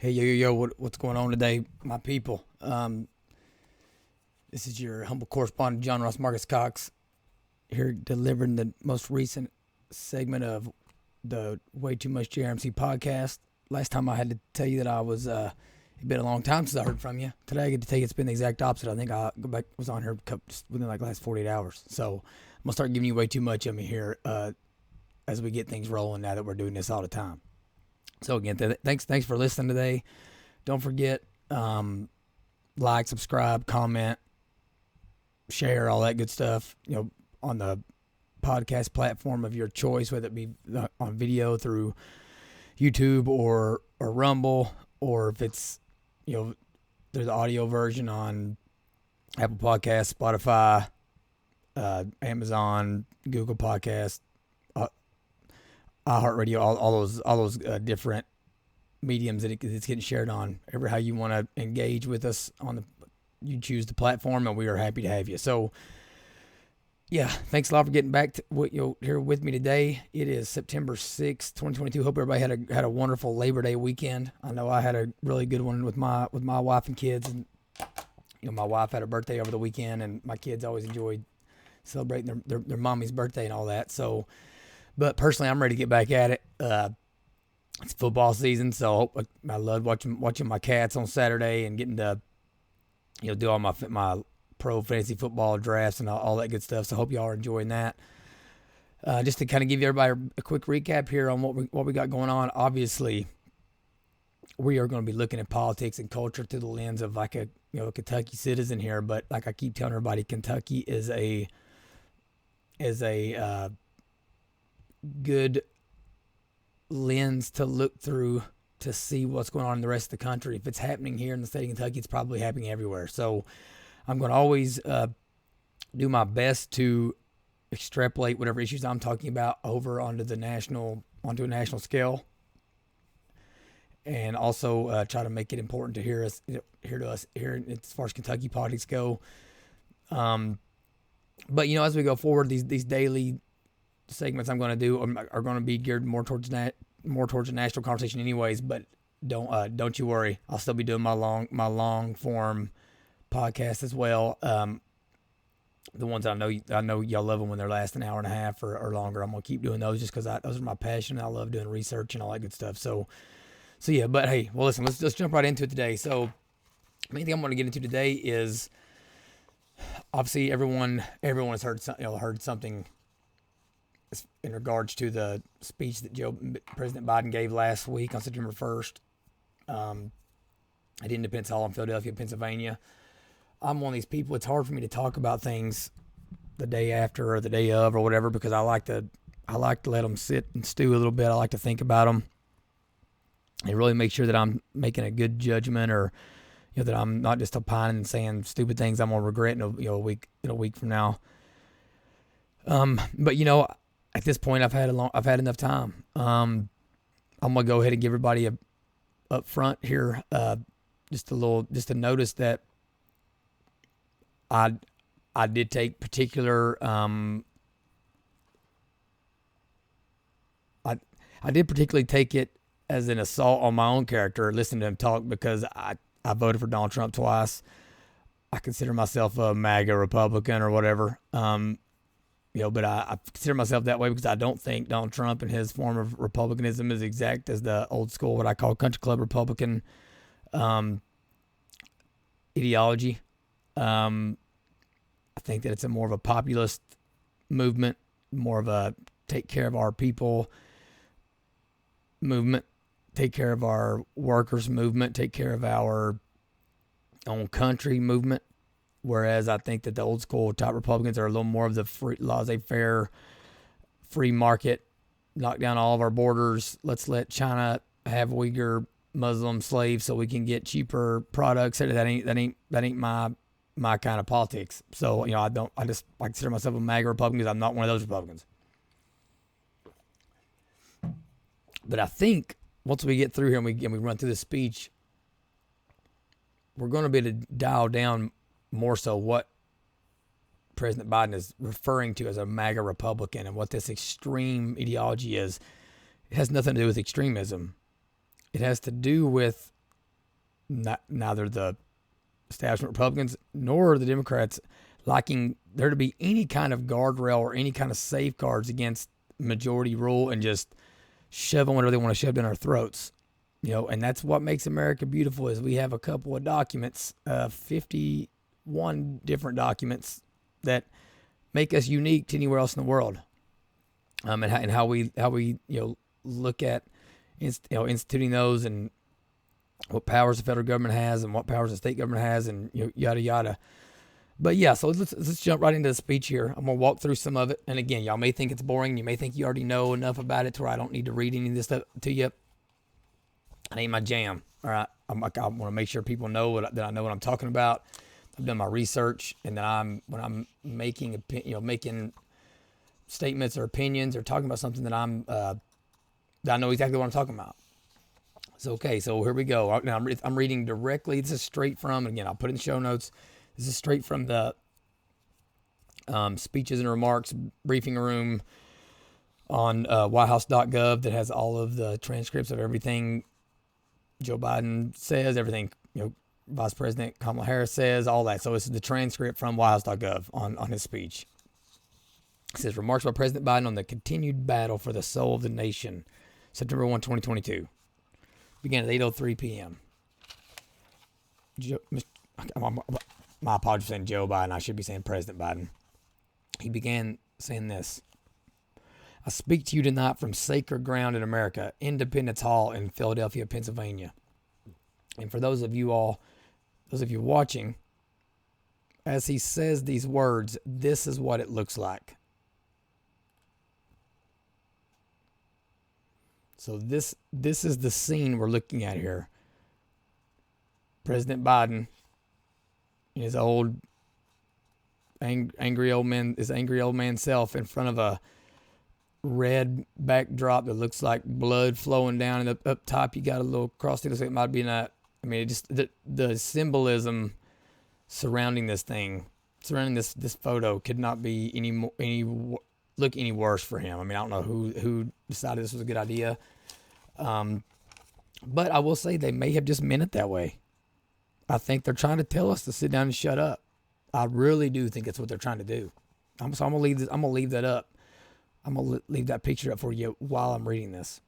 Hey, yo, what's going on today, my people? This is your humble correspondent, John Ross Marcus Cox, here delivering the most recent segment of the Way Too Much JRMC podcast. Last time I had to tell you that it'd been a long time since I heard from you. Today I get to tell you it's been the exact opposite. I think I was on here just within like the last 48 hours. So I'm going to start giving you way too much of me here as we get things rolling now that we're doing this all the time. So again, thanks for listening today. Don't forget, like, subscribe, comment, share, all that good stuff. On the podcast platform of your choice, whether it be on video through YouTube or Rumble, or if it's there's the audio version on Apple Podcasts, Spotify, Amazon, Google Podcasts, iHeartRadio, all those different mediums that it's getting shared on. Ever how you want to engage with us you choose the platform, and we are happy to have you. So, yeah, thanks a lot for getting back to here with me today. It is September 6th, 2022. Hope everybody had a wonderful Labor Day weekend. I know I had a really good one with my wife and kids, and my wife had a birthday over the weekend, and my kids always enjoyed celebrating their mommy's birthday and all that. So. But personally, I'm ready to get back at it. It's football season, so I love watching my Cats on Saturday and getting to do all my pro fantasy football drafts and all that good stuff. So I hope y'all are enjoying that. Just to kind of give everybody a quick recap here on what we got going on. Obviously, we are going to be looking at politics and culture through the lens of like a Kentucky citizen here. But like I keep telling everybody, Kentucky is a good lens to look through to see what's going on in the rest of the country. If it's happening here in the state of Kentucky, it's probably happening everywhere. So I'm going to always do my best to extrapolate whatever issues I'm talking about over onto a national scale, and also try to make it important to hear to us here as far as Kentucky politics go. But as we go forward, these daily segments I'm going to do are going to be geared more towards a national conversation anyways, but don't you worry, I'll still be doing my long form podcast as well. The ones I know y'all love them when they're last an hour and a half or longer. I'm going to keep doing those just because those are my passion. I love doing research and all that good stuff. So yeah, but hey, well listen, let's jump right into it today. So the main thing I'm going to get into today is obviously everyone has heard something in regards to the speech that President Biden gave last week on September 1st at Independence Hall in Philadelphia, Pennsylvania. I'm one of these people, it's hard for me to talk about things the day after or the day of or whatever, because I like to let them sit and stew a little bit. I like to think about them and really make sure that I'm making a good judgment, or that I'm not just opining and saying stupid things I'm going to regret in a week from now. But at this point, I've had enough time. I'm gonna go ahead and give everybody up front here, just a notice that I did take particular I did particularly take it as an assault on my own character, listening to him talk, because I voted for Donald Trump twice. I consider myself a MAGA Republican or whatever. But I consider myself that way because I don't think Donald Trump and his form of republicanism is exact as the old school, what I call country club Republican ideology. I think that it's more of a populist movement, more of a take care of our people movement, take care of our workers movement, take care of our own country movement. Whereas I think that the old school type Republicans are a little more of the laissez-faire, free market, knock down all of our borders. Let's let China have Uyghur Muslim slaves so we can get cheaper products. That ain't my kind of politics. So I consider myself a MAGA Republican because I'm not one of those Republicans. But I think once we get through here and we run through the speech, we're going to be able to dial down more so what President Biden is referring to as a MAGA Republican and what this extreme ideology is. It has nothing to do with extremism. It has to do with neither the establishment Republicans nor the Democrats liking there to be any kind of guardrail or any kind of safeguards against majority rule and just shoving whatever they want to shove down our throats. And that's what makes America beautiful is we have a couple of documents, 51 different documents that make us unique to anywhere else in the world. And how we look at instituting those and what powers the federal government has and what powers the state government has and yada yada. But yeah, so let's jump right into the speech here. I'm gonna walk through some of it, and again, y'all may think it's boring. You may think you already know enough about it to where I don't need to read any of this stuff to you. It ain't my jam. All right, I want to make sure people know that I know what I'm talking about. I've done my research, and then when I'm making making statements or opinions or talking about something that I know exactly what I'm talking about. So okay, so here we go. Now I'm reading directly. This is straight from, again, I'll put it in the show notes. This is straight from the speeches and remarks briefing room on whitehouse.gov that has all of the transcripts of everything Joe Biden says, everything Vice President Kamala Harris says, all that. So this is the transcript from whitehouse.gov on his speech. It says, remarks by President Biden on the continued battle for the soul of the nation, September 1, 2022. Began at 8:03 p.m. My apologies for saying Joe Biden. I should be saying President Biden. He began saying this. I speak to you tonight from sacred ground in America, Independence Hall in Philadelphia, Pennsylvania. And for those of you watching, as he says these words, this is what it looks like. So this is the scene we're looking at here. President Biden, his old angry old man self in front of a red backdrop that looks like blood flowing down, and up top you got a little cross. It might be not. I mean, it just the symbolism surrounding this photo could not be any worse for him. I mean, I don't know who decided this was a good idea, but I will say they may have just meant it that way. I think they're trying to tell us to sit down and shut up. I really do think that's what they're trying to do. So I'm gonna leave that up. I'm gonna leave that picture up for you while I'm reading this.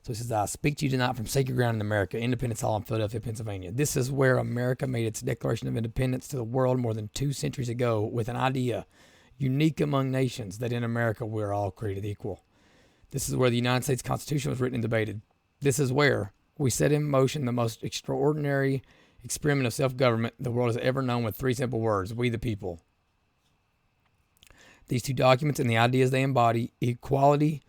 So it says, I speak to you tonight from sacred ground in America, Independence Hall in Philadelphia, Pennsylvania. This is where America made its Declaration of Independence to the world more than 2 centuries ago with an idea unique among nations that in America we're all created equal. This is where the United States Constitution was written and debated. This is where we set in motion the most extraordinary experiment of self-government the world has ever known with 3 simple words, we the people. These 2 documents and the ideas they embody, equality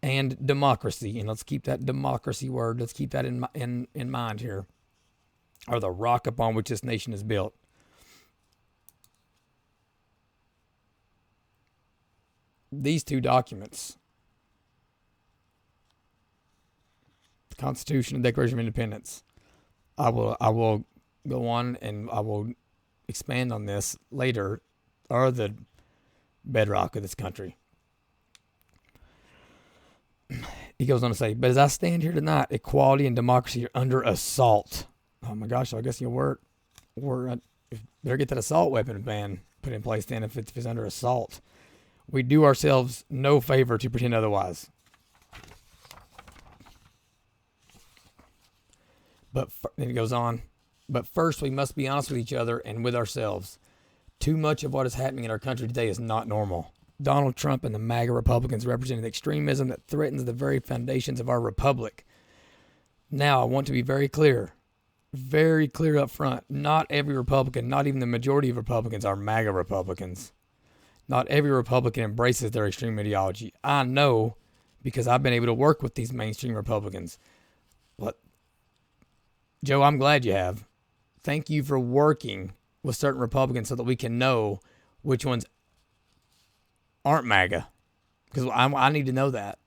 and democracy, and let's keep that democracy word, let's keep that in mind here, are the rock upon which this nation is built. These 2 documents, the Constitution and Declaration of Independence, I will go on and I will expand on this later, are the bedrock of this country. He goes on to say, but as I stand here tonight, equality and democracy are under assault. Oh my gosh, I guess we're better get that assault weapon ban put in place then if it's under assault. We do ourselves no favor to pretend otherwise. But then he goes on, but first we must be honest with each other and with ourselves. Too much of what is happening in our country today is not normal. Donald Trump and the MAGA Republicans represent the extremism that threatens the very foundations of our republic. Now, I want to be very clear up front. Not every Republican, not even the majority of Republicans, are MAGA Republicans. Not every Republican embraces their extreme ideology. I know because I've been able to work with these mainstream Republicans. But, Joe, I'm glad you have. Thank you for working with certain Republicans so that we can know which ones aren't MAGA. Because I need to know that.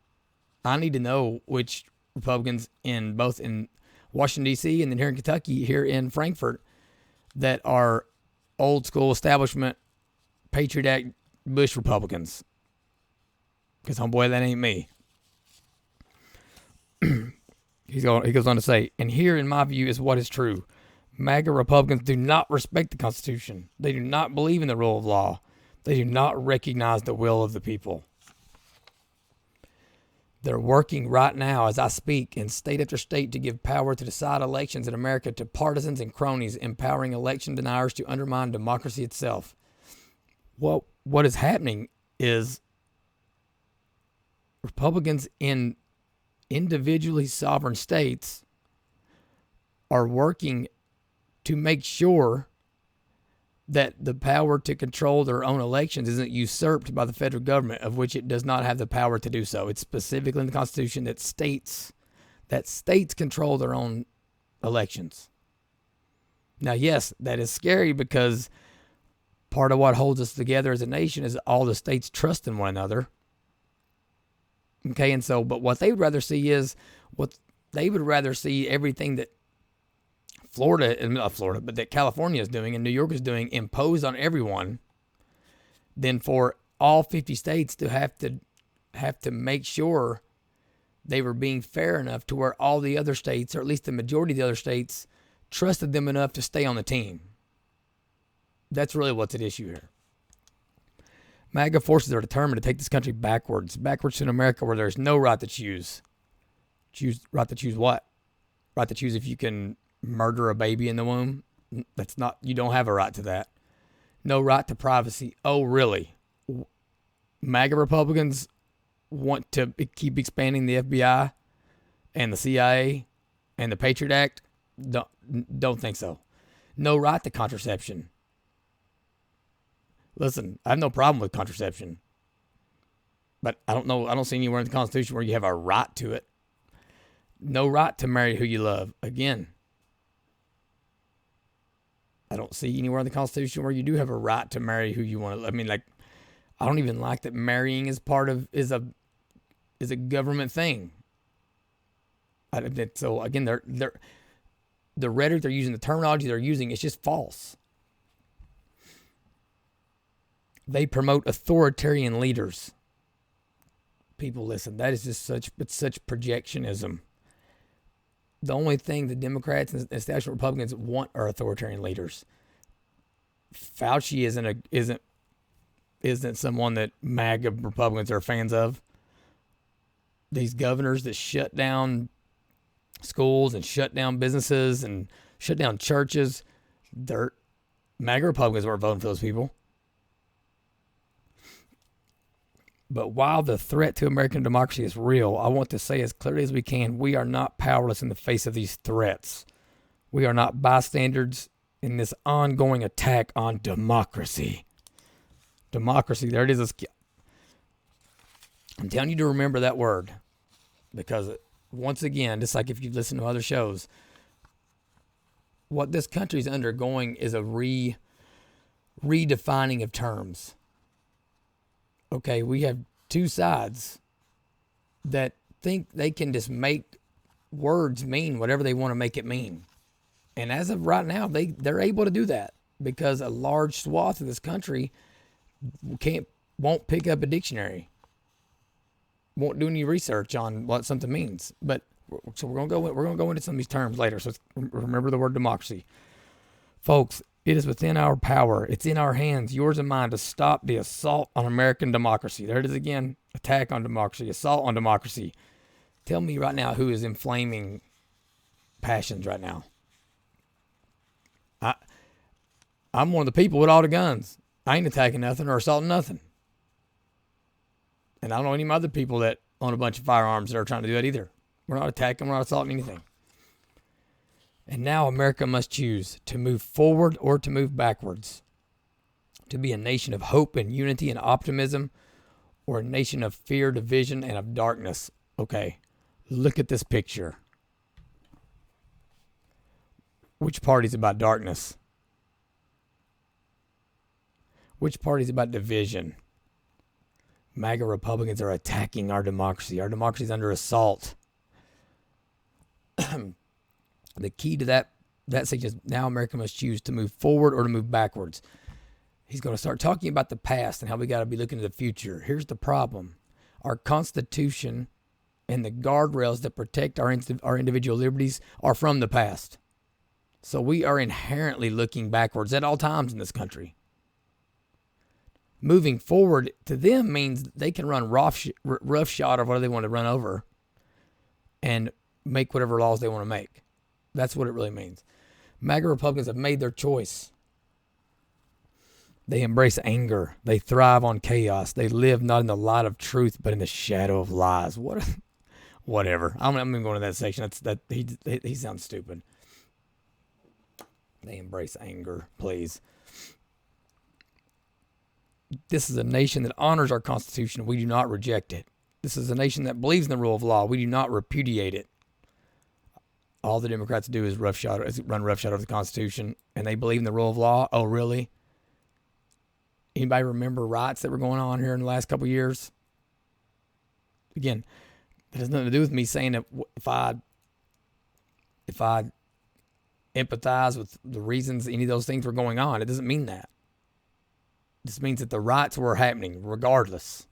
I need to know which Republicans both in Washington, D.C. and then here in Kentucky, here in Frankfort, that are old school establishment, Patriot Act, Bush Republicans. Because, homeboy, that ain't me. He goes on to say, and here, in my view, is what is true. MAGA Republicans do not respect the Constitution. They do not believe in the rule of law. They do not recognize the will of the people. They're working right now, as I speak, in state after state to give power to decide elections in America to partisans and cronies, empowering election deniers to undermine democracy itself. Well, what is happening is Republicans in individually sovereign states are working to make sure that the power to control their own elections isn't usurped by the federal government, of which it does not have the power to do so. It's specifically in the Constitution that states control their own elections. Now, yes, that is scary because part of what holds us together as a nation is all the states trusting one another. Okay, and so, but what they would rather see is everything that but that California is doing and New York is doing imposed on everyone, than for all 50 states to have to make sure they were being fair enough to where all the other states, or at least the majority of the other states, trusted them enough to stay on the team. That's really what's at issue here. MAGA forces are determined to take this country backwards to an America where there's no right to choose. Right to choose what? Right to choose if you can murder a baby in the womb? You don't have a right to that. No right to privacy. Oh, really? MAGA Republicans want to keep expanding the FBI and the CIA and the Patriot Act? Don't think so. No right to contraception. Listen, I have no problem with contraception, but I don't see anywhere in the Constitution where you have a right to it. No right to marry who you love. Again, I don't see anywhere in the Constitution where you do have a right to marry who you want to. I mean, like, I don't even like that marrying is a government thing. So again, the rhetoric they're using, the terminology they're using, it's just false. They promote authoritarian leaders. People, listen, that is just such projectionism. The only thing the Democrats and establishment Republicans want are authoritarian leaders. Fauci isn't someone that MAGA Republicans are fans of. These governors that shut down schools and shut down businesses and shut down churches, MAGA Republicans weren't voting for those people. But while the threat to American democracy is real, I want to say as clearly as we can, we are not powerless in the face of these threats. We are not bystanders in this ongoing attack on democracy. Democracy, there it is. I'm telling you to remember that word. Because once again, just like if you've listened to other shows, what this country is undergoing is a redefining of terms. Okay, we have two sides that think they can just make words mean whatever they want to make it mean. And as of right now, they're able to do that because a large swath of this country won't pick up a dictionary, won't do any research on what something means. But so we're gonna go into some of these terms later. So remember the word democracy, folks. It is within our power. It's in our hands, yours and mine, to stop the assault on American democracy. There it is again. Attack on democracy. Assault on democracy. Tell me right now who is inflaming passions right now. I'm one of the people with all the guns. I ain't attacking nothing or assaulting nothing. And I don't know any other people that own a bunch of firearms that are trying to do that either. We're not attacking. We're not assaulting anything. And now America must choose to move forward or to move backwards, to be a nation of hope and unity and optimism, or a nation of fear, division, and of darkness. Okay, look at this picture. Which party's about darkness? Which party's about division? MAGA Republicans are attacking our democracy. Our democracy is under assault. The key to that section is now America must choose to move forward or to move backwards. He's going to start talking about the past and how we got to be looking to the future. Here's the problem. Our Constitution and the guardrails that protect our individual liberties are from the past. So we are inherently looking backwards at all times in this country. Moving forward to them means they can run roughshod of whatever they want to run over and make whatever laws they want to make. That's what it really means. MAGA Republicans have made their choice. They embrace anger. They thrive on chaos. They live not in the light of truth, but in the shadow of lies. Whatever. I'm going to go into that section. He sounds stupid. They embrace anger, please. This is a nation that honors our Constitution. We do not reject it. This is a nation that believes in the rule of law. We do not repudiate it. All the Democrats do is run roughshod over the Constitution, and they believe in the rule of law. Oh, really? Anybody remember riots that were going on here in the last couple of years? Again, it has nothing to do with me saying that if I empathize with the reasons any of those things were going on, it doesn't mean that. This means that the riots were happening regardless.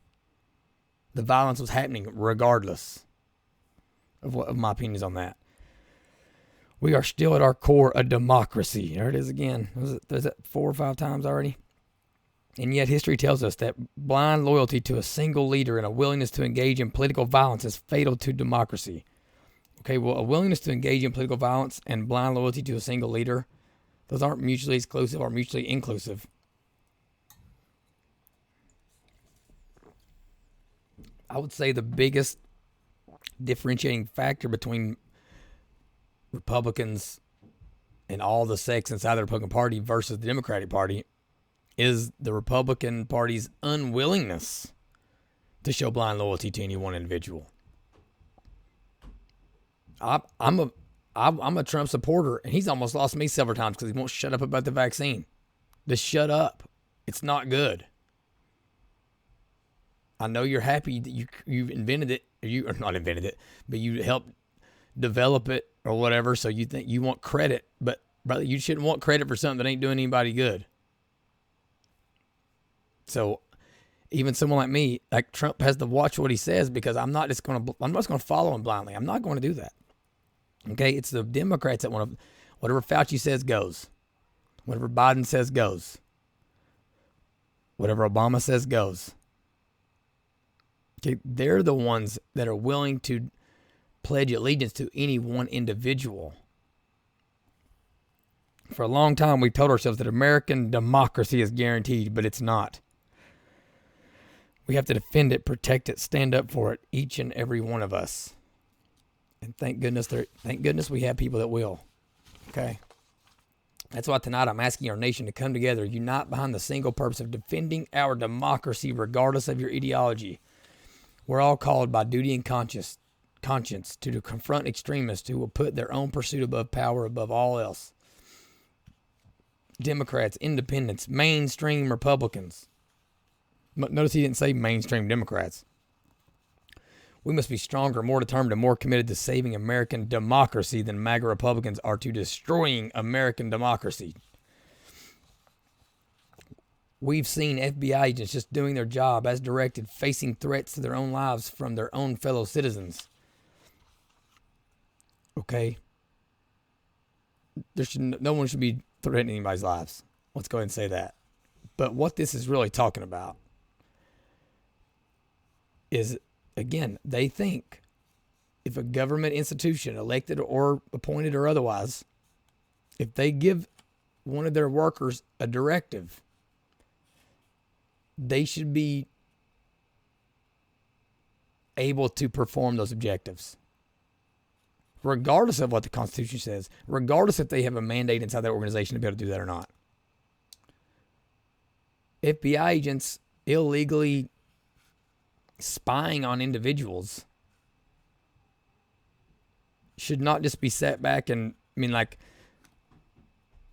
The violence was happening regardless of my opinions on that. We are still at our core a democracy. There it is again. Was that 4 or 5 times already? And yet history tells us that blind loyalty to a single leader and a willingness to engage in political violence is fatal to democracy. Okay, well, a willingness to engage in political violence and blind loyalty to a single leader, those aren't mutually exclusive or mutually inclusive. I would say the biggest differentiating factor between Republicans and all the sects inside the Republican Party versus the Democratic Party is the Republican Party's unwillingness to show blind loyalty to any one individual. I'm a Trump supporter, and he's almost lost me several times because he won't shut up about the vaccine. Just shut up. It's not good. I know you're happy that you invented it, or not invented it, but you helped develop it or whatever, so you think you want credit. But, brother, you shouldn't want credit for something that ain't doing anybody good. So even someone like me, like Trump, has to watch what he says because I'm not just going to follow him blindly. I'm not going to do that. Okay, it's the Democrats that want to, whatever Fauci says goes. Whatever Biden says goes. Whatever Obama says goes. Okay, they're the ones that are willing to pledge allegiance to any one individual. For a long time, we've told ourselves that American democracy is guaranteed, but it's not. We have to defend it, protect it, stand up for it, each and every one of us. And thank goodness we have people that will. Okay? That's why tonight I'm asking our nation to come together, unite behind the single purpose of defending our democracy regardless of your ideology. We're all called by duty and conscience to confront extremists who will put their own pursuit above power above all else. Democrats, independents, mainstream Republicans. Notice he didn't say mainstream Democrats. We must be stronger, more determined, and more committed to saving American democracy than MAGA Republicans are to destroying American democracy. We've seen FBI agents just doing their job as directed, facing threats to their own lives from their own fellow citizens. Okay? No one should be threatening anybody's lives. Let's go ahead and say that. But what this is really talking about is, again, they think if a government institution, elected or appointed or otherwise, if they give one of their workers a directive, they should be able to perform those objectives, regardless of what the Constitution says, regardless if they have a mandate inside their organization to be able to do that or not. FBI agents illegally spying on individuals should not just be set back and, they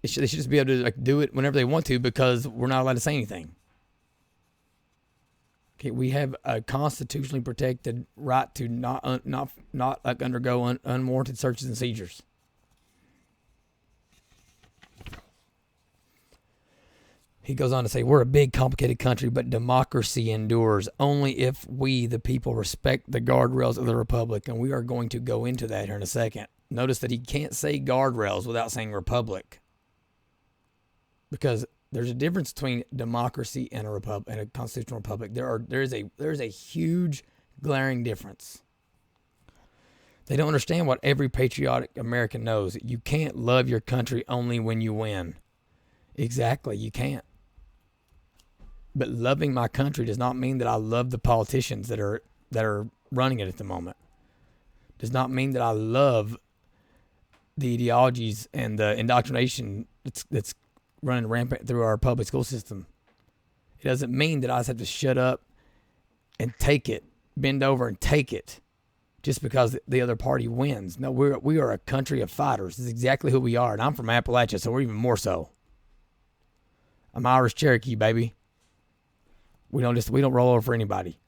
should just be able to do it whenever they want to because we're not allowed to say anything. Okay, we have a constitutionally protected right to not undergo unwarranted searches and seizures. He goes on to say, we're a big, complicated country, but democracy endures only if we, the people, respect the guardrails of the republic. And we are going to go into that here in a second. Notice that he can't say guardrails without saying republic. Because there's a difference between democracy and a constitutional republic. There is a huge, glaring difference. They don't understand what every patriotic American knows. You can't love your country only when you win. Exactly, you can't. But loving my country does not mean that I love the politicians that are running it at the moment. Does not mean that I love the ideologies and the indoctrination that's running rampant through our public school system. It doesn't mean that I just have to shut up and take it, bend over and take it, just because the other party wins. No, we are a country of fighters. This is exactly who we are, and I'm from Appalachia, so we're even more so. I'm Irish Cherokee, baby. We don't roll over for anybody.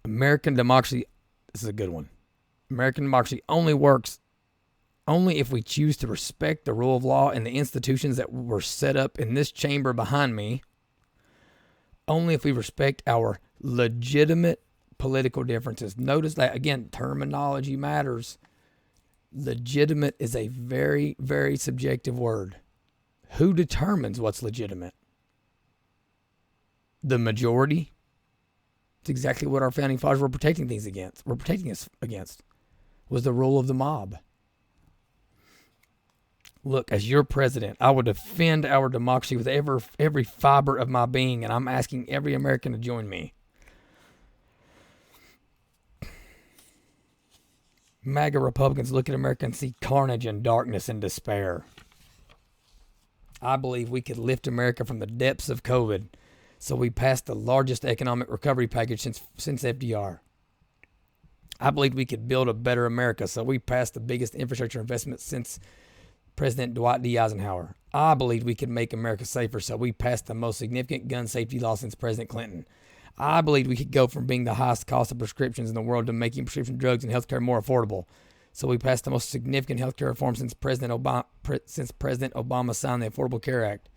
American democracy, this is a good one. American democracy only works if we choose to respect the rule of law and the institutions that were set up in this chamber behind me. Only if we respect our legitimate political differences. Notice that, again, terminology matters. Legitimate is a very, very subjective word. Who determines what's legitimate? The majority. It's exactly what our founding fathers were protecting things against. Were protecting us against. Was the rule of the mob. Look, as your president, I will defend our democracy with every fiber of my being, and I'm asking every American to join me. MAGA Republicans look at America and see carnage and darkness and despair. I believe we could lift America from the depths of COVID. So we passed the largest economic recovery package since FDR. I believe we could build a better America. So we passed the biggest infrastructure investment since President Dwight D. Eisenhower. I believe we could make America safer. So we passed the most significant gun safety law since President Clinton. I believe we could go from being the highest cost of prescriptions in the world to making prescription drugs and healthcare more affordable. So we passed the most significant healthcare reform since President Obama signed the Affordable Care Act.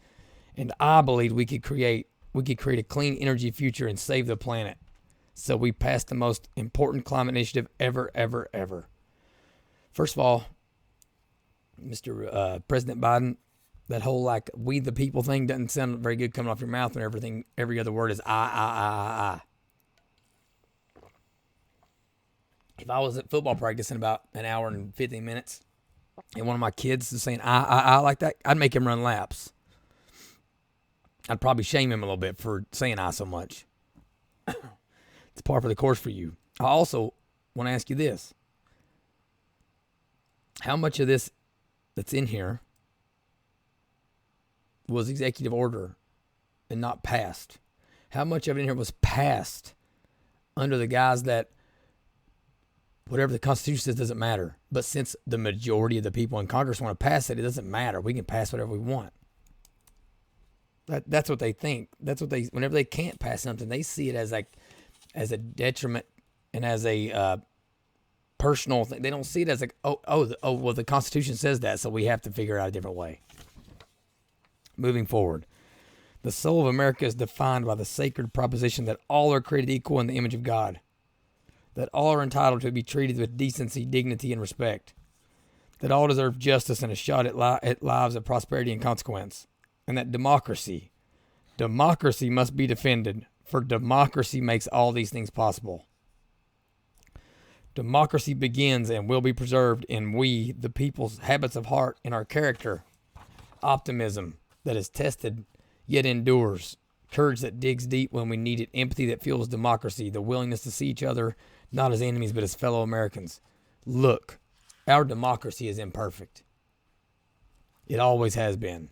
And I believe we could create a clean energy future and save the planet. So we passed the most important climate initiative ever, ever, ever. First of all, Mr. President Biden, that whole we the people thing doesn't sound very good coming off your mouth when every other word is I. If I was at football practice in about an hour and 15 minutes and one of my kids is saying I like that, I'd make him run laps. I'd probably shame him a little bit for saying I so much. It's par for the course for you. I also want to ask you this. How much of this that's in here was executive order and not passed? How much of it in here was passed under the guise that whatever the Constitution says doesn't matter? But since the majority of the people in Congress want to pass it, it doesn't matter. We can pass whatever we want. That's what they think. Whenever they can't pass something, they see it as a detriment and as a personal thing. They don't see it as well, the Constitution says that, so we have to figure out a different way. Moving forward, the soul of America is defined by the sacred proposition that all are created equal in the image of God, that all are entitled to be treated with decency, dignity, and respect, that all deserve justice and a shot at lives of prosperity and consequence. And that democracy must be defended, for democracy makes all these things possible. Democracy begins and will be preserved in we, the people's habits of heart and our character, optimism that is tested yet endures, courage that digs deep when we need it, empathy that fuels democracy, the willingness to see each other not as enemies but as fellow Americans. Look, our democracy is imperfect. It always has been.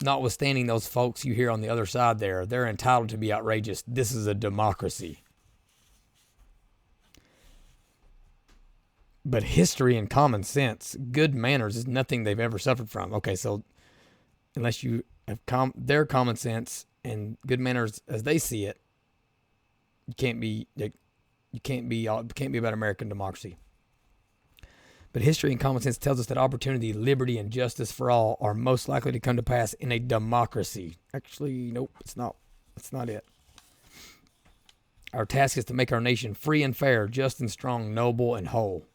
Notwithstanding those folks you hear on the other side there, they're entitled to be outrageous. This is a democracy. But history and common sense, good manners is nothing they've ever suffered from. Okay, so unless you have their common sense and good manners as they see it, it can't be about American democracy. But history and common sense tells us that opportunity, liberty, and justice for all are most likely to come to pass in a democracy. Actually, nope, it's not. That's not it. Our task is to make our nation free and fair, just and strong, noble and whole.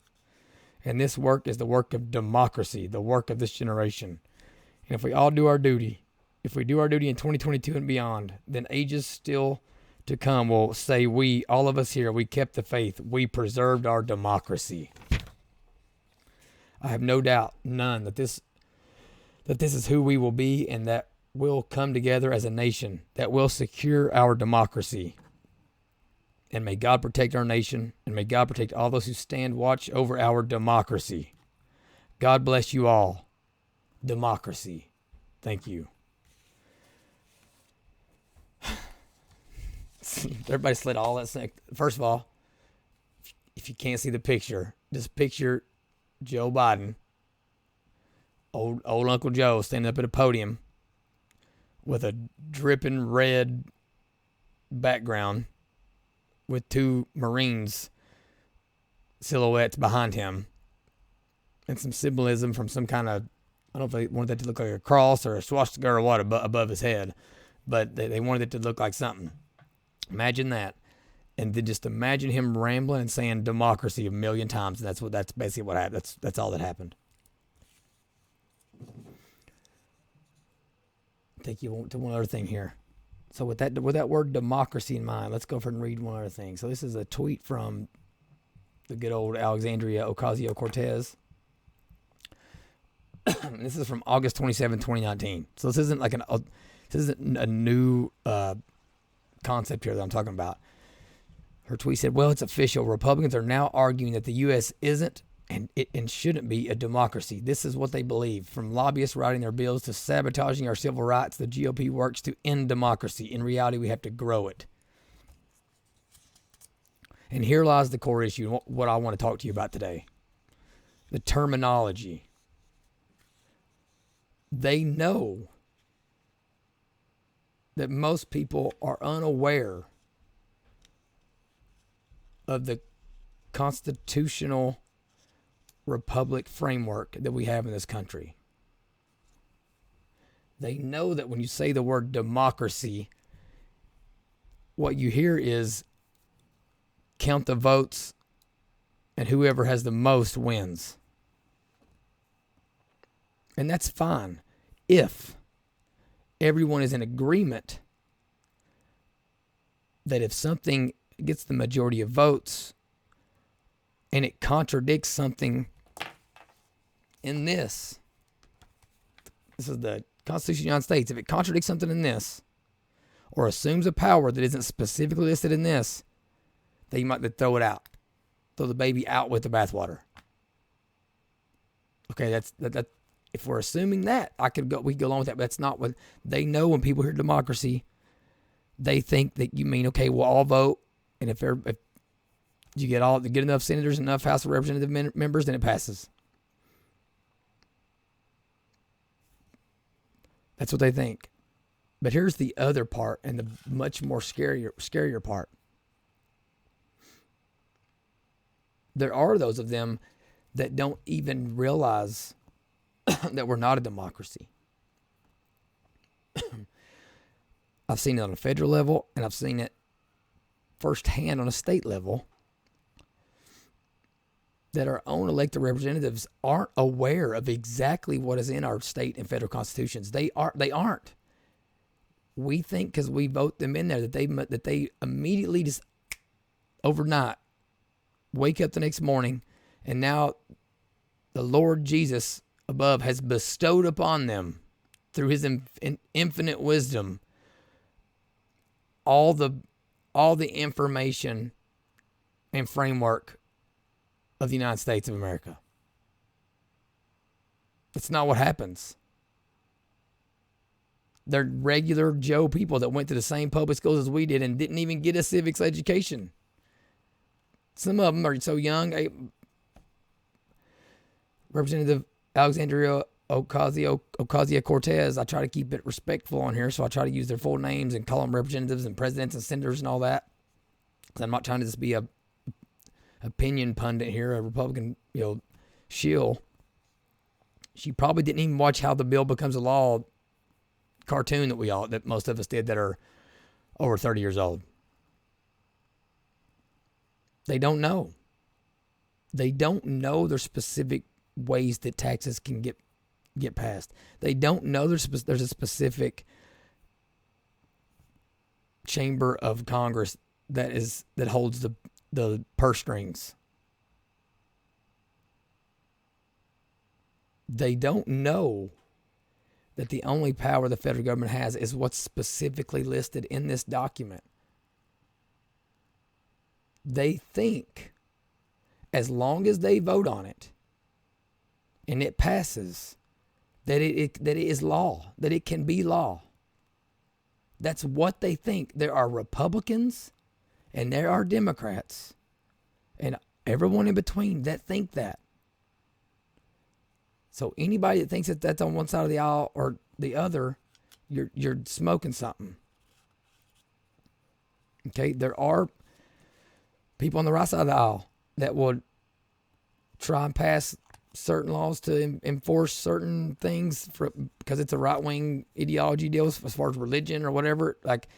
And this work is the work of democracy, the work of this generation. And if we all do our duty, if we do our duty in 2022 and beyond, then ages still to come will say we, all of us here, we kept the faith. We preserved our democracy. I have no doubt, none, that this is who we will be, and that we'll come together as a nation that will secure our democracy. And may God protect our nation, and may God protect all those who stand watch over our democracy. God bless you all. Democracy. Thank you. Everybody slid all that. First of all, if you can't see the picture, just picture Joe Biden, old Uncle Joe, standing up at a podium with a dripping red background with two Marines silhouettes behind him and some symbolism from some kind of, I don't know if they wanted that to look like a cross or a swastika or what above his head, but they wanted it to look like something. Imagine that. And then just imagine him rambling and saying democracy a million times. And that's basically what happened. That's all that happened. Take you to one other thing here. So with that word democracy in mind, let's go for and read one other thing. So this is a tweet from the good old Alexandria Ocasio-Cortez. This is from August 27, 2019. So this isn't like this isn't a new concept here that I'm talking about. Her tweet said, well, it's official. Republicans are now arguing that the U.S. isn't and shouldn't be a democracy. This is what they believe. From lobbyists writing their bills to sabotaging our civil rights, the GOP works to end democracy. In reality, we have to grow it. And here lies the core issue, what I want to talk to you about today. The terminology. They know that most people are unaware of the constitutional republic framework that we have in this country. They know that when you say the word democracy, what you hear is count the votes and whoever has the most wins. And that's fine if everyone is in agreement that if something gets the majority of votes and it contradicts something in this is the Constitution of the United States, if it contradicts something in this or assumes a power that isn't specifically listed in this, then you might throw it out. Throw the baby out with the bathwater. Okay, that's that. If we're assuming that, we could go along with that, but that's not what they know. When people hear democracy, they think that you mean, okay, we'll all vote, and if you get enough senators, enough House of Representative members, then it passes. That's what they think. But here's the other part, and the much more scarier part. There are those of them that don't even realize that we're not a democracy. I've seen it on a federal level, and I've seen it firsthand on a state level, that our own elected representatives aren't aware of exactly what is in our state and federal constitutions. They aren't. We think because we vote them in there that they immediately just overnight wake up the next morning, and now the Lord Jesus above has bestowed upon them through his infinite wisdom all the information and framework of the United States of America. That's not what happens. They're regular Joe people that went to the same public schools as we did and didn't even get a civics education. Some of them are so young. Representative Alexandria Ocasio-Cortez, I try to keep it respectful on here, so I try to use their full names and call them representatives and presidents and senators and all that. Because I'm not trying to just be a opinion pundit here, a Republican, shill. She probably didn't even watch How the Bill Becomes a Law cartoon that most of us did that are over 30 years old. They don't know. They don't know there's specific ways that taxes can get passed. They don't know there's a specific chamber of Congress that holds the purse strings. They don't know that the only power the federal government has is what's specifically listed in this document. They think as long as they vote on it and it passes, that it is law, that it can be law. That's what they think. There are Republicans and there are Democrats and everyone in between that think that. So anybody that thinks that that's on one side of the aisle or the other, you're smoking something. Okay, there are people on the right side of the aisle that would try and pass certain laws to enforce certain things because it's a right-wing ideology deal as far as religion or whatever. Like,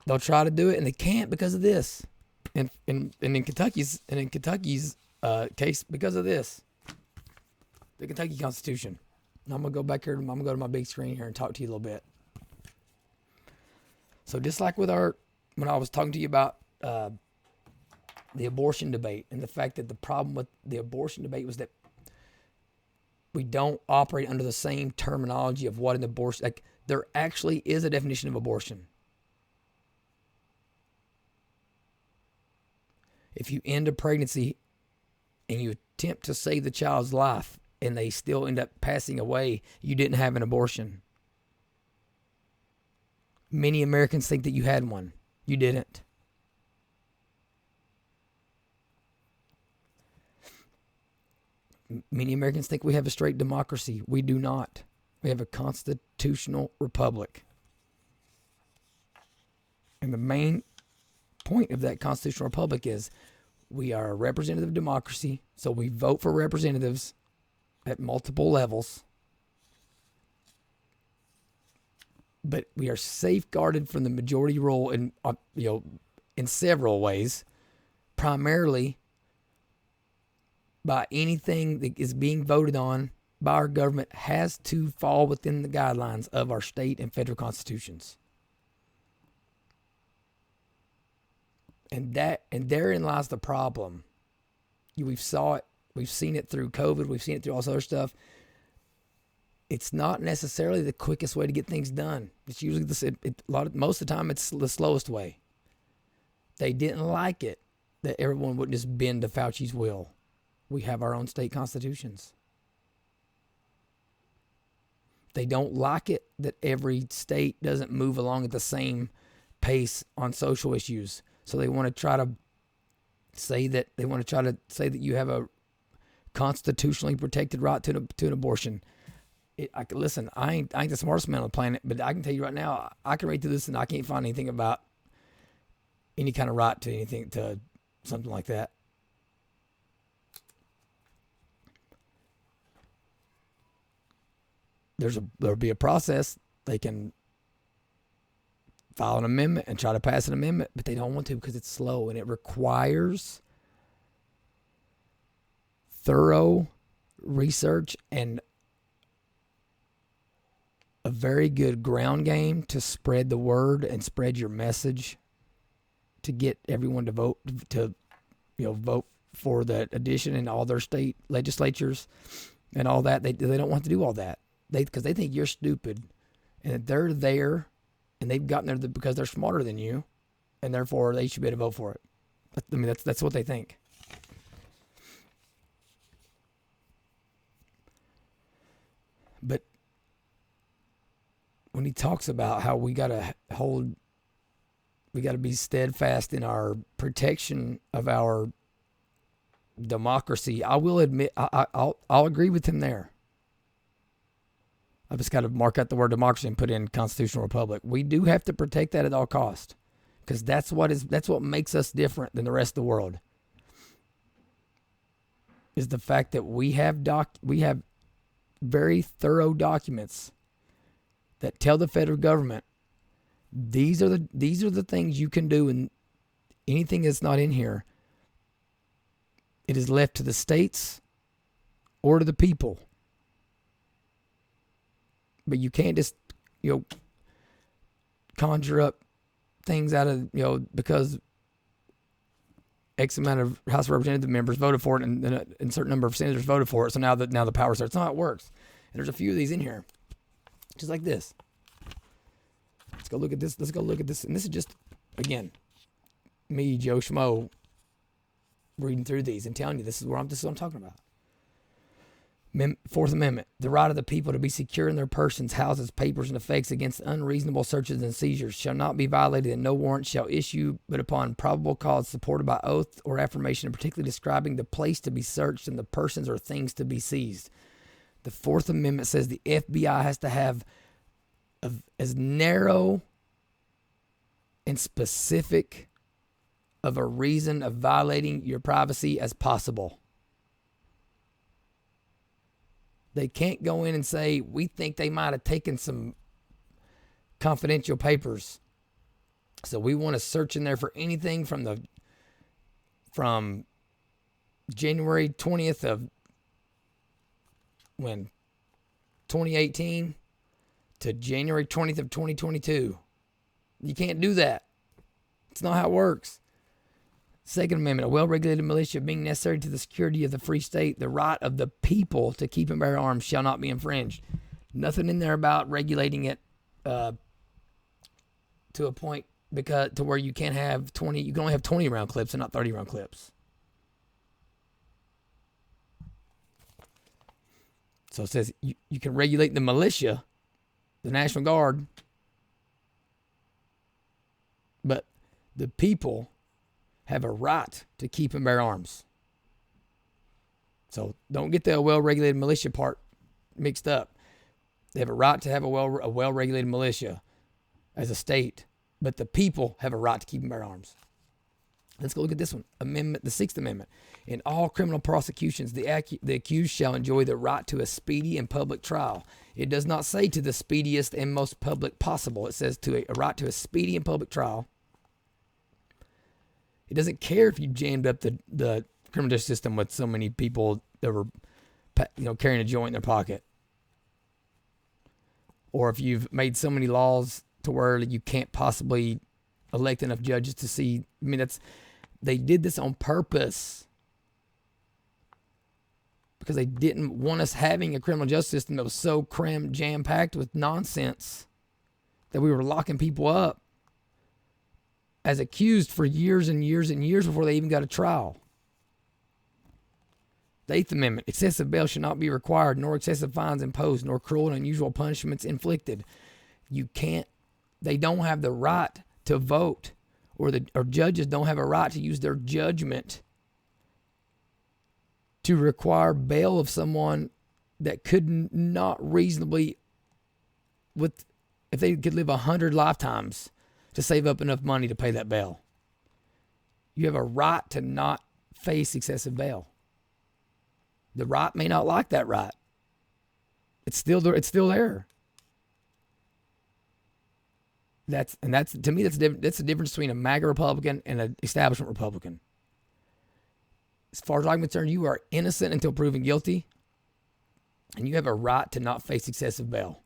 they'll try to do it and they can't because of this. And in Kentucky's case, because of this. The Kentucky Constitution. Now I'm going to go back here. I'm going to go to my big screen here and talk to you a little bit. So just like when I was talking to you about the abortion debate and the fact that the problem with the abortion debate was that we don't operate under the same terminology of what an abortion, like there actually is a definition of abortion. If you end a pregnancy and you attempt to save the child's life, and they still end up passing away, you didn't have an abortion. Many Americans think that you had one. You didn't. Many Americans think we have a straight democracy. We do not. We have a constitutional republic. And the main point of that constitutional republic is we are a representative democracy, so we vote for representatives at multiple levels, but we are safeguarded from the majority rule in several ways, primarily by anything that is being voted on by our government has to fall within the guidelines of our state and federal constitutions. And therein lies the problem. We've seen it through COVID. We've seen it through all this other stuff. It's not necessarily the quickest way to get things done. It's usually most of the time it's the slowest way. They didn't like it that everyone wouldn't just bend to Fauci's will. We have our own state constitutions. They don't like it that every state doesn't move along at the same pace on social issues. So they want to try to say that you have a constitutionally protected right to an abortion. Listen, I ain't the smartest man on the planet, but I can tell you right now, I can read through this and I can't find anything about any kind of right to something like that. There'll be a process. They can file an amendment and try to pass an amendment, but they don't want to because it's slow and it requires thorough research and a very good ground game to spread the word and spread your message to get everyone to vote for the addition in all their state legislatures and all that. They don't want to do all that because they think you're stupid and they're there and they've gotten there because they're smarter than you and therefore they should be able to vote for it. I mean, that's what they think. But when he talks about how we got to be steadfast in our protection of our democracy, I will admit, I'll agree with him there. I've just got to mark out the word democracy and put in constitutional republic. We do have to protect that at all costs because that's what makes us different than the rest of the world. is the fact that we have very thorough documents that tell the federal government these are the things you can do, and anything that's not in here, it is left to the states or to the people. But you can't just, conjure up things out of, because X amount of House of Representative members voted for it, and a certain number of senators voted for it. So now the power starts. That's not how it works. And there's a few of these in here, just like this. Let's go look at this. And this is just, again, me, Joe Schmo, reading through these and telling you this is what I'm talking about. Fourth Amendment, the right of the people to be secure in their persons, houses, papers, and effects against unreasonable searches and seizures shall not be violated, and no warrant shall issue but upon probable cause supported by oath or affirmation, particularly describing the place to be searched and the persons or things to be seized. The Fourth Amendment says the FBI has to have as narrow and specific of a reason of violating your privacy as possible. They can't go in and say, we think they might have taken some confidential papers, so we want to search in there for anything from January 20th of 2018 to January 20th of 2022. You can't do that. It's not how it works. Second Amendment, a well-regulated militia being necessary to the security of the free state, the right of the people to keep and bear arms shall not be infringed. Nothing in there about regulating it to a point to where you can't have 20. You can only have 20 round clips and not 30 round clips. So it says you can regulate the militia, the National Guard, but the people have a right to keep and bear arms. So don't get the well-regulated militia part mixed up. They have a right to have a well-regulated militia as a state, but the people have a right to keep and bear arms. Let's go look at this one. The Sixth Amendment. In all criminal prosecutions, the accused shall enjoy the right to a speedy and public trial. It does not say to the speediest and most public possible. It says a right to a speedy and public trial. It doesn't care if you jammed up the criminal justice system with so many people that were, carrying a joint in their pocket, or if you've made so many laws to where you can't possibly elect enough judges to see. They did this on purpose because they didn't want us having a criminal justice system that was so jam-packed with nonsense that we were locking people up as accused for years and years and years before they even got a trial. The Eighth Amendment, excessive bail should not be required, nor excessive fines imposed, nor cruel and unusual punishments inflicted. They don't have the right to vote, or judges don't have a right to use their judgment to require bail of someone that could not reasonably, if they could live 100 lifetimes, to save up enough money to pay that bail. You have a right to not face excessive bail. The right may not like that right. It's still there. That's to me that's the difference between a MAGA Republican and an establishment Republican. As far as I'm concerned, you are innocent until proven guilty, and you have a right to not face excessive bail.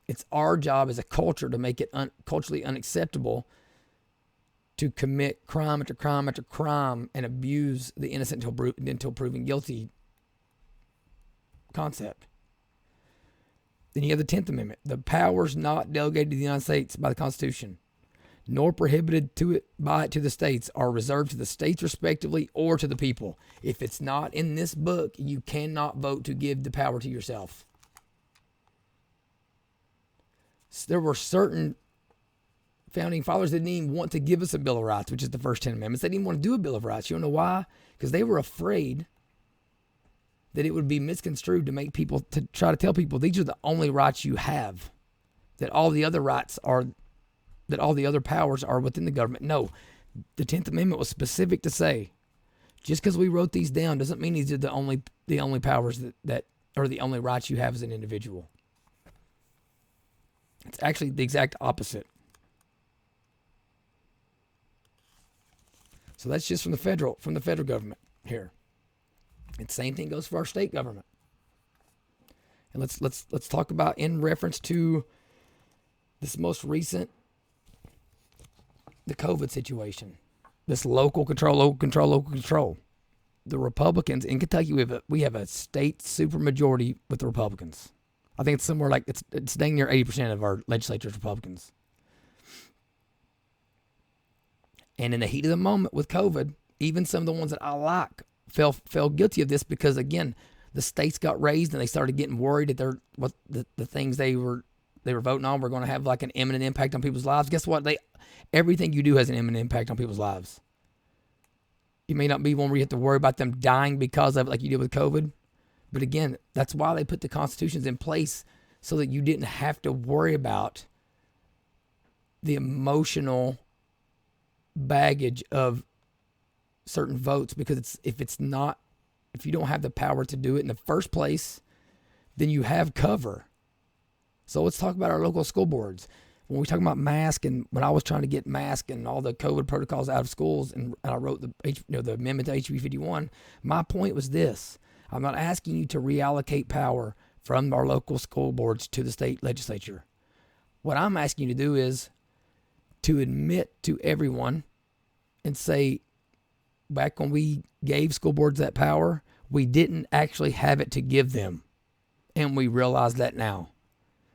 It's our job as a culture to make it culturally unacceptable to commit crime after crime after crime and abuse the innocent until proven guilty concept. Then you have the 10th Amendment. The powers not delegated to the United States by the Constitution, nor prohibited by it to the states, are reserved to the states respectively or to the people. If it's not in this book, you cannot vote to give the power to yourself. There were certain founding fathers that didn't even want to give us a Bill of Rights, which is the first 10 amendments. They didn't want to do a Bill of Rights. You don't know why? Because they were afraid that it would be misconstrued to make people, to try to tell people these are the only rights you have, that all the other rights are, that all the other powers are within the government. No, the 10th Amendment was specific to say Just because we wrote these down doesn't mean these are the only powers that or the only rights you have as an individual. It's actually the exact opposite. So that's just from the federal government here. And same thing goes for our state government. And let's talk about in reference to this most recent, the COVID situation. This local control. The Republicans in Kentucky, we have a state supermajority with the Republicans. I think it's somewhere like it's dang near 80% of our legislature is Republicans. And in the heat of the moment with COVID, even some of the ones that I like fell guilty of this because, again, the states got raised and they started getting worried that the things they were voting on were going to have like an imminent impact on people's lives. Guess what? Everything you do has an imminent impact on people's lives. You may not be one where you have to worry about them dying because of it like you did with COVID. But again, that's why they put the constitutions in place so that you didn't have to worry about the emotional baggage of certain votes, because if you don't have the power to do it in the first place, then you have cover. So let's talk about our local school boards. When we talk about mask, and when I was trying to get mask and all the COVID protocols out of schools, and I wrote the amendment to HB 51, my point was this: I'm not asking you to reallocate power from our local school boards to the state legislature. What I'm asking you to do is to admit to everyone and say, back when we gave school boards that power, we didn't actually have it to give them, and we realize that now.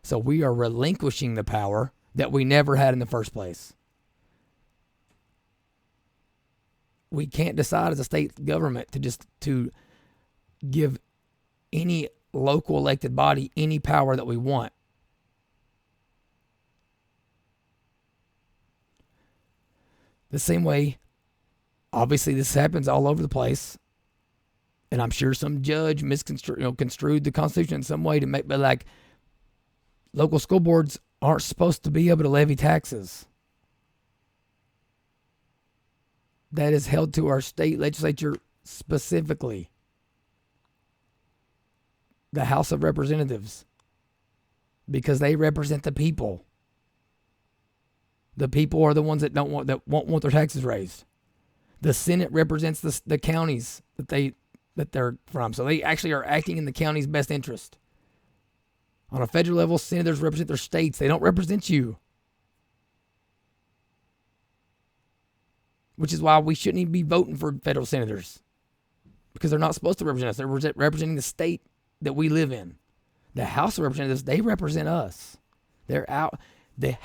So we are relinquishing the power that we never had in the first place. We can't decide as a state government to give any local elected body any power that we want. The same way, obviously this happens all over the place, and I'm sure some judge construed the Constitution in some way to make, but like, local school boards aren't supposed to be able to levy taxes. That is held to our state legislature specifically. The House of Representatives. Because they represent the people. The people are the ones that won't want their taxes raised. The Senate represents the counties that they're from. So they actually are acting in the county's best interest. On a federal level, senators represent their states. They don't represent you. Which is why we shouldn't even be voting for federal senators. Because they're not supposed to represent us. They're representing the state that we live in. The House of Representatives, they represent us. They're out. The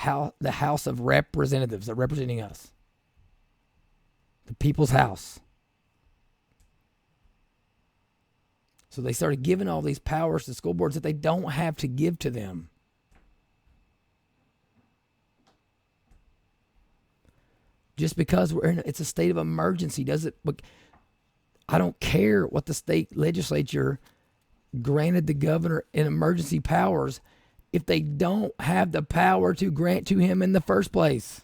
House of Representatives, they're representing us. The people's house. So they started giving all these powers to school boards that they don't have to give to them. Just because it's a state of emergency I don't care what the state legislature granted the governor in emergency powers if they don't have the power to grant to him in the first place.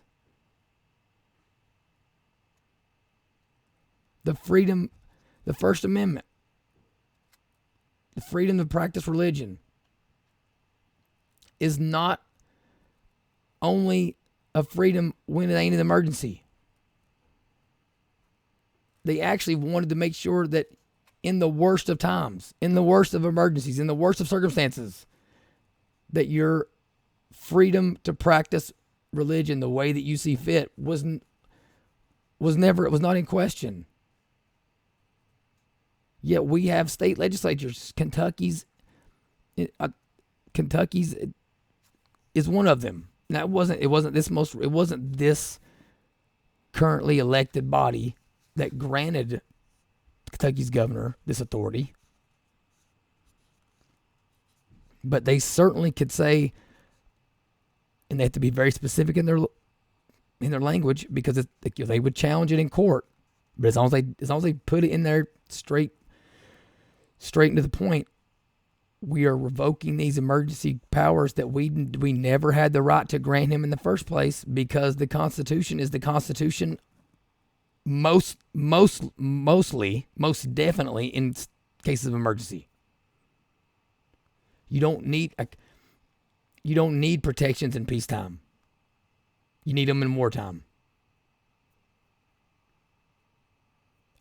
The First Amendment. The freedom to practice religion is not only a freedom when it ain't an emergency. They actually wanted to make sure that in the worst of times, in the worst of emergencies, in the worst of circumstances, that your freedom to practice religion the way that you see fit was not in question. Yet we have state legislatures. Kentucky's is one of them. Now it wasn't this currently elected body that granted Kentucky's governor this authority. But they certainly could say, and they have to be very specific in their language, because they would challenge it in court. But as long as they put it in there straight and to the point, we are revoking these emergency powers that we never had the right to grant him in the first place, because the Constitution is the Constitution Most definitely in cases of emergency. You don't need protections in peacetime. You need them in wartime.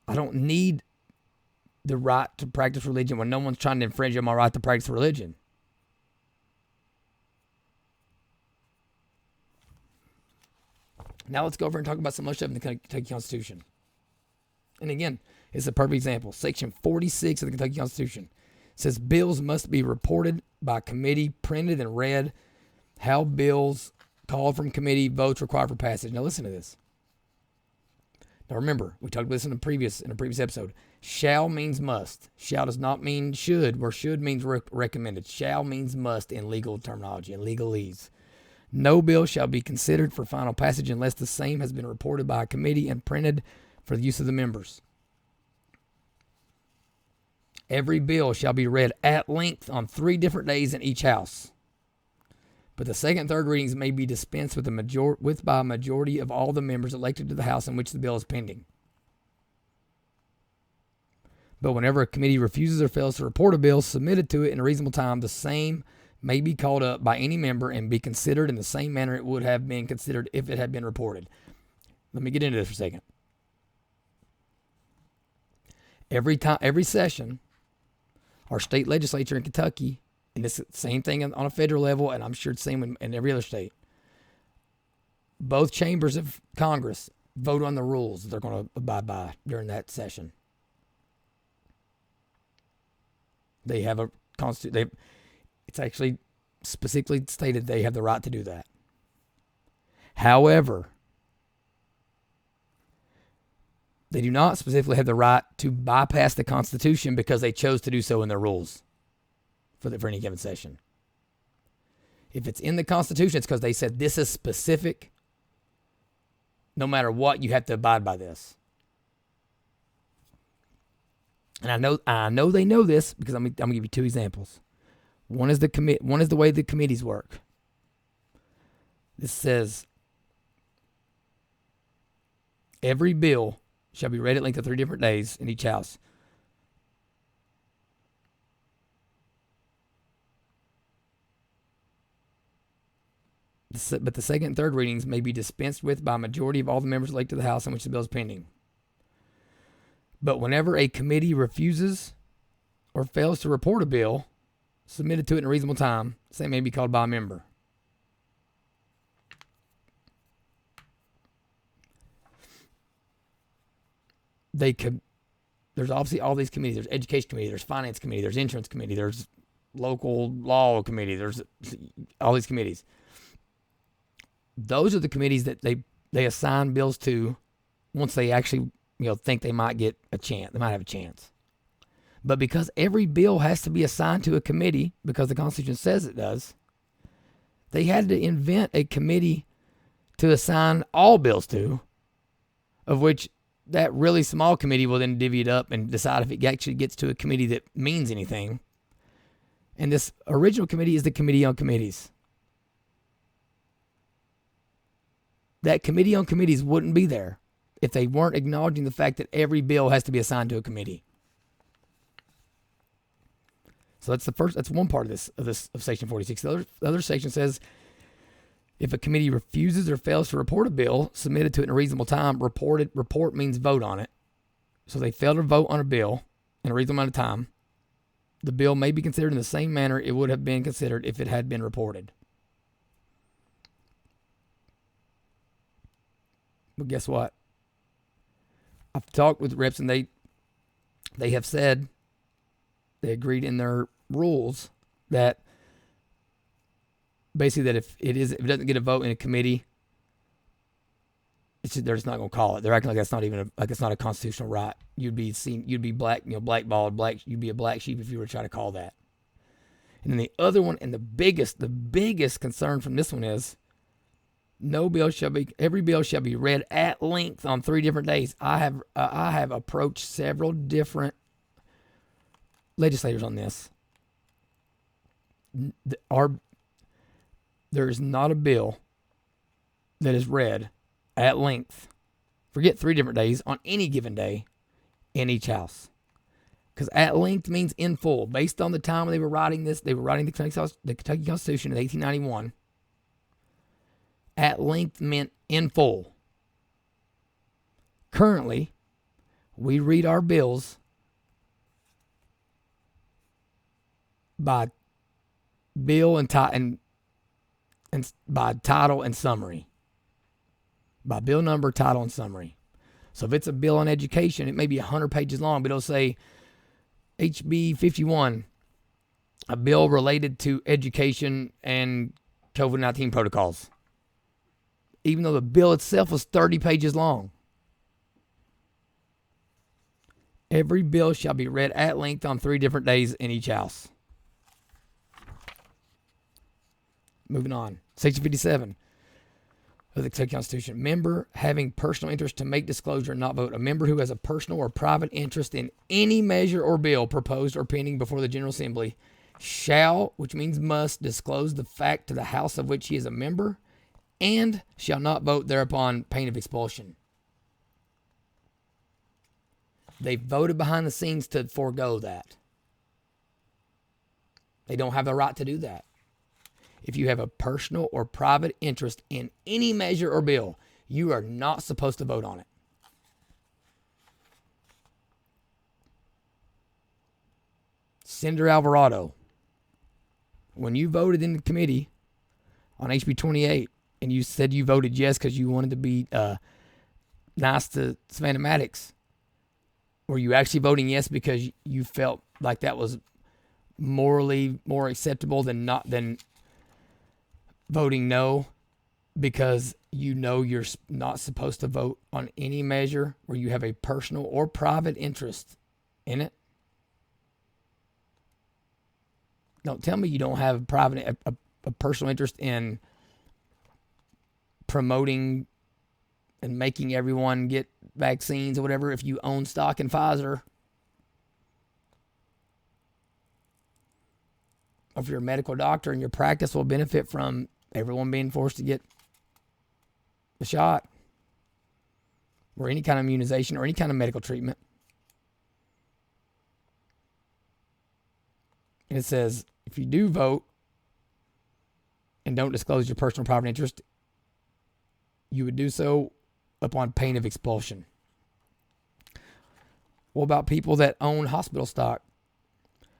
I don't need the right to practice religion when no one's trying to infringe on my right to practice religion. Now let's go over and talk about some other stuff in the Kentucky Constitution. And again, it's a perfect example. Section 46 of the Kentucky Constitution says bills must be reported by committee, printed and read. How bills called from committee, votes required for passage. Now listen to this. Now remember, we talked about this in a previous episode. Shall means must. Shall does not mean should, where should means recommended. Shall means must in legal terminology and legalese. No bill shall be considered for final passage unless the same has been reported by a committee and printed for the use of the members. Every bill shall be read at length on 3 different days in each house. But the second and third readings may be dispensed by a majority of all the members elected to the house in which the bill is pending. But whenever a committee refuses or fails to report a bill submitted to it in a reasonable time, the same may be called up by any member and be considered in the same manner it would have been considered if it had been reported. Let me get into this for a second. Every session, our state legislature in Kentucky, and this same thing on a federal level, and I'm sure it's the same in every other state, both chambers of Congress vote on the rules that they're going to abide by during that session. They have a constitution. It's actually specifically stated they have the right to do that. However, they do not specifically have the right to bypass the Constitution because they chose to do so in their rules for any given session. If it's in the Constitution, it's because they said this is specific. No matter what, you have to abide by this. And I know they know this because I'm gonna give you 2 examples. One is the way the committees work. This says every bill shall be read at length of 3 different days in each house. But the second and third readings may be dispensed with by a majority of all the members elected to the house in which the bill is pending. But whenever a committee refuses or fails to report a bill submitted to it in a reasonable time, the same may be called by a member. There's obviously all these committees. There's education committee, there's finance committee, there's insurance committee, there's local law committee, there's all these committees. Those are the committees that they assign bills to once they actually think they might get a chance. They might have a chance. But because every bill has to be assigned to a committee, because the Constitution says it does, they had to invent a committee to assign all bills to, of which that really small committee will then divvy it up and decide if it actually gets to a committee that means anything. And this original committee is the Committee on Committees. That Committee on Committees wouldn't be there if they weren't acknowledging the fact that every bill has to be assigned to a committee. So that's one part of Section 46. The other section says if a committee refuses or fails to report a bill submitted to it in a reasonable time, report means vote on it. So they fail to vote on a bill in a reasonable amount of time, the bill may be considered in the same manner it would have been considered if it had been reported. But guess what? I've talked with reps and they have said, they agreed in their rules that basically that if it doesn't get a vote in a committee, they're just not going to call it. They're acting like that's not even it's not a constitutional right. You'd be blackballed, you'd be a black sheep if you were to try to call that. And then the other one, and the biggest concern from this one is every bill shall be read at length on 3 different days. I have approached several different legislators on this. There is not a bill that is read at length Forget 3 different days, on any given day in each house. Because at length means in full. Based on the time when they were writing this, they were writing the Kentucky Constitution in 1891. At length meant in full. Currently, we read our bills by bill and by title and summary. By bill number, title, and summary. So if it's a bill on education, it may be 100 pages long, but it'll say HB 51, a bill related to education and COVID-19 protocols. Even though the bill itself was 30 pages long. Every bill shall be read at length on 3 different days in each house. Moving on. Section 57 of the Kentucky Constitution. Member having personal interest to make disclosure and not vote. A member who has a personal or private interest in any measure or bill proposed or pending before the General Assembly shall, which means must, disclose the fact to the House of which he is a member and shall not vote thereupon, pain of expulsion. They voted behind the scenes to forego that. They don't have the right to do that. If you have a personal or private interest in any measure or bill, you are not supposed to vote on it. Senator Alvarado, when you voted in the committee on HB 28 and you said you voted yes because you wanted to be nice to Savannah Maddox, were you actually voting yes because you felt like that was morally more acceptable than voting no because you know you're not supposed to vote on any measure where you have a personal or private interest in it? Don't tell me you don't have a personal interest in promoting and making everyone get vaccines or whatever if you own stock in Pfizer. Or if you're a medical doctor and your practice will benefit from everyone being forced to get a shot or any kind of immunization or any kind of medical treatment. And it says, if you do vote and don't disclose your personal private interest, you would do so upon pain of expulsion. What about people that own hospital stock?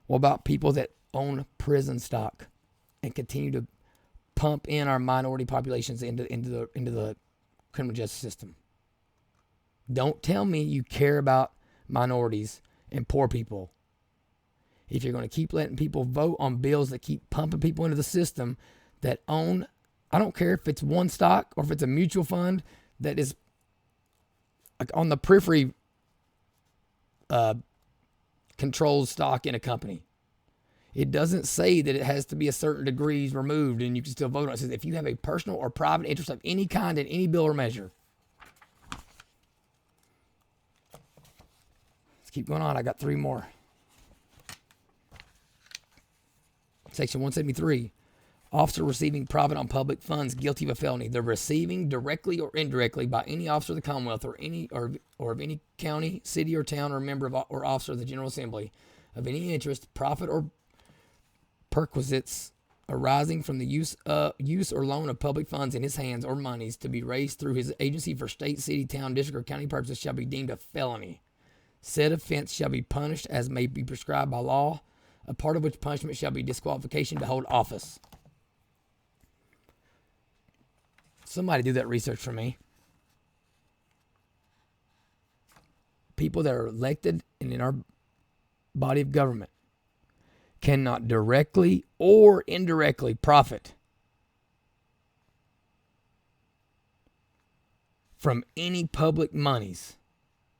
What about people that own prison stock and continue to pump in our minority populations into the criminal justice system? Don't tell me you care about minorities and poor people if you're going to keep letting people vote on bills that keep pumping people into the system that own, I don't care if it's one stock or if it's a mutual fund that is like on the periphery controls stock in a company. It doesn't say that it has to be a certain degrees removed and you can still vote on it. It says if you have a personal or private interest of any kind in any bill or measure. Let's keep going on. I got 3 more. Section 173. Officer receiving profit on public funds guilty of a felony. The receiving directly or indirectly by any officer of the Commonwealth or of any county, city, or town or member of or officer of the General Assembly of any interest, profit, or perquisites arising from the use or loan of public funds in his hands or monies to be raised through his agency for state, city, town, district, or county purposes shall be deemed a felony. Said offense shall be punished as may be prescribed by law, a part of which punishment shall be disqualification to hold office. Somebody do that research for me. People that are elected and in our body of government cannot directly or indirectly profit from any public monies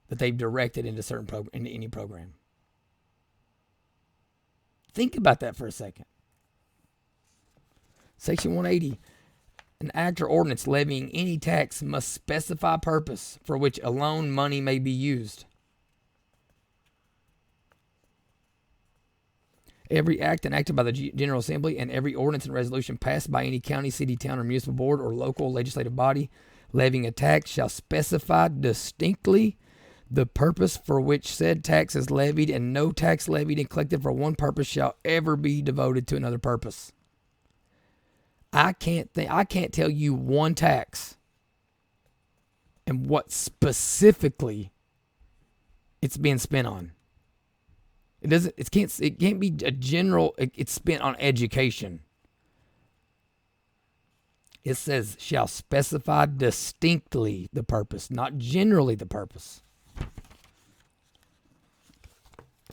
that they've directed into into any program. Think about that for a second. Section 180. An act or ordinance levying any tax must specify purpose for which alone money may be used. Every act enacted by the General Assembly and every ordinance and resolution passed by any county, city, town, or municipal board or local legislative body Levying a tax shall specify distinctly the purpose for which said tax is levied, and no tax levied and collected for one purpose shall ever be devoted to another purpose. I can't tell you one tax and what specifically it's being spent on. It can't be a general. It's spent on education. It says shall specify distinctly the purpose, not generally the purpose.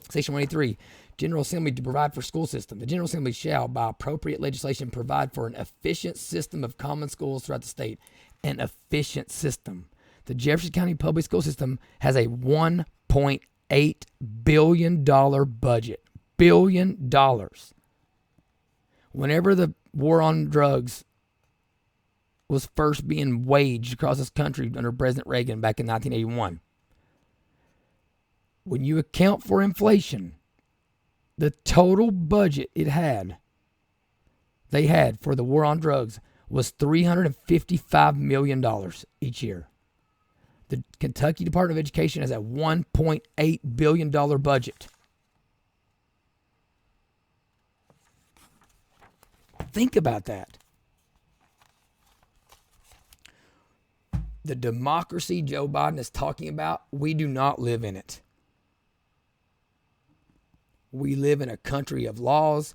Section 183, General Assembly to provide for school system. The General Assembly shall, by appropriate legislation, provide for an efficient system of common schools throughout the state. An efficient system. The Jefferson County Public School System has a $1.8 billion budget. $1 billion. Whenever the war on drugs was first being waged across this country under President Reagan back in 1981, when you account for inflation, the total budget they had for the war on drugs was $355 million each year. The Kentucky Department of Education has a $1.8 billion budget. Think about that. The democracy Joe Biden is talking about, we do not live in it. We live in a country of laws.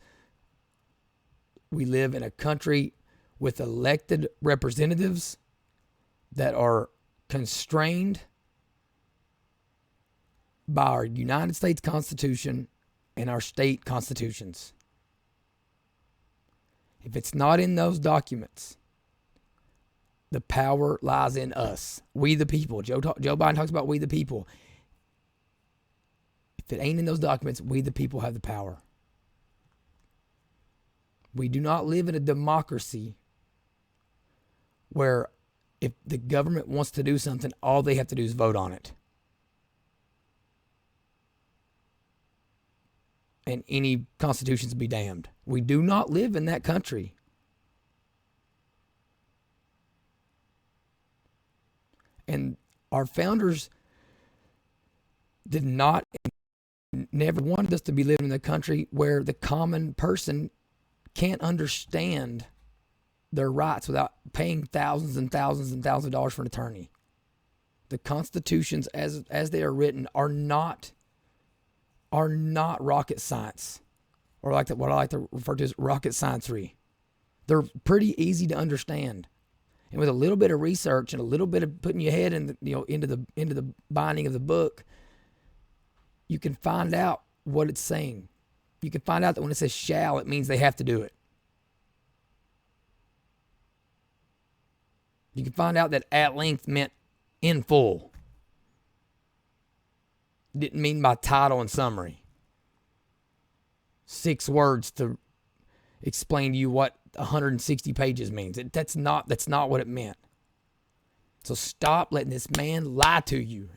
We live in a country with elected representatives that are constrained by our United States Constitution and our state constitutions. If it's not in those documents, the power lies in us. We the people. Joe Biden talks about we the people. If it ain't in those documents, we the people have the power. We do not live in a democracy where if the government wants to do something, all they have to do is vote on it. And any constitutions be damned. We do not live in that country. And our founders never wanted us to be living in a country where the common person can't understand their rights without paying thousands and thousands and thousands of dollars for an attorney. The constitutions as they are written are not rocket science, or what I like to refer to as rocket sciencery. They're pretty easy to understand. And with a little bit of research and a little bit of putting your head into the binding of the book, you can find out what it's saying. You can find out that when it says shall, it means they have to do it. You can find out that at length meant in full. Didn't mean by title and summary. 6 words to explain to you what 160 pages means. That's not what it meant. So stop letting this man lie to you.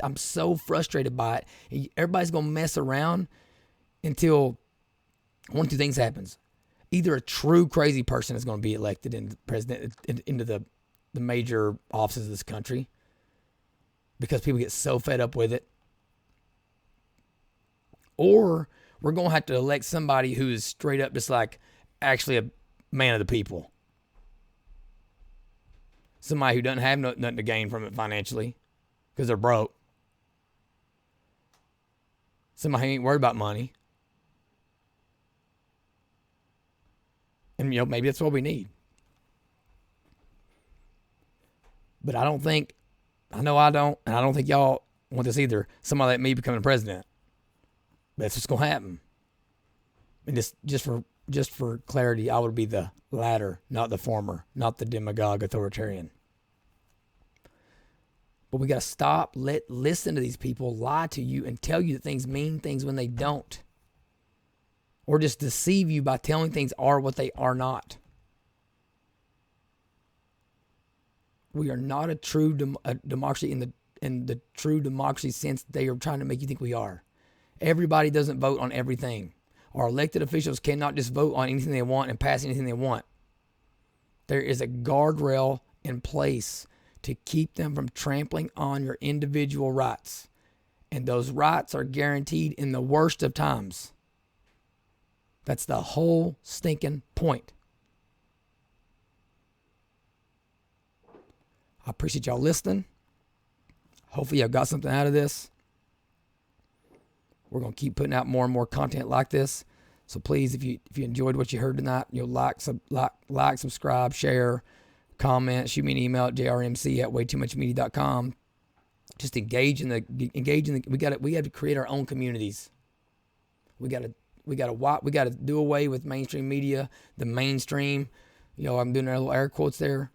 I'm so frustrated by it. Everybody's gonna mess around until one of two things happens. Either a true crazy person is gonna be elected into the major offices of this country because people get so fed up with it, or we're gonna have to elect somebody who is straight up just like actually a man of the people. Somebody who doesn't have nothing to gain from it financially because they're broke. Somebody who ain't worried about money. And, maybe that's what we need. But I don't think y'all want this either. Somebody like me becoming president. That's what's going to happen. And just for clarity, I would be the latter, not the former, not the demagogue authoritarian. But we got to stop, listen to these people lie to you and tell you that things mean things when they don't. Or just deceive you by telling things are what they are not. We are not a true democracy in the true democracy sense they are trying to make you think we are. Everybody doesn't vote on everything. Our elected officials cannot just vote on anything they want and pass anything they want. There is a guardrail in place to keep them from trampling on your individual rights. And those rights are guaranteed in the worst of times. That's the whole stinking point. I appreciate y'all listening. Hopefully y'all got something out of this. We're going to keep putting out more and more content like this. So please, if you enjoyed what you heard tonight, you'll like, subscribe, share, comment, shoot me an email at jrmc@waytoomuchmedia.com. Just engage in the. We have to create our own communities. We got to do away with mainstream media, the mainstream. I'm doing little air quotes there.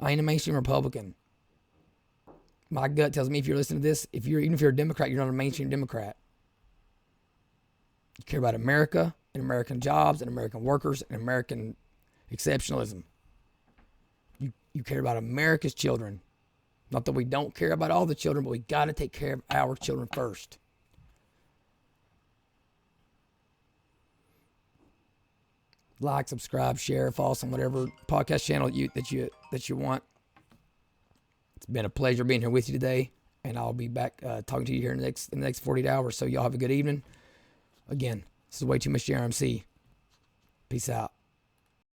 I ain't a mainstream Republican. My gut tells me if you're listening to this, even if you're a Democrat, you're not a mainstream Democrat. You care about America and American jobs and American workers and American exceptionalism. You care about America's children. Not that we don't care about all the children, but we got to take care of our children first. Like, subscribe, share, follow us on whatever podcast channel that you want. It's been a pleasure being here with you today, and I'll be back talking to you here in the next 48 hours. So y'all have a good evening. Again, this is Way Too Much JRMC. Peace out.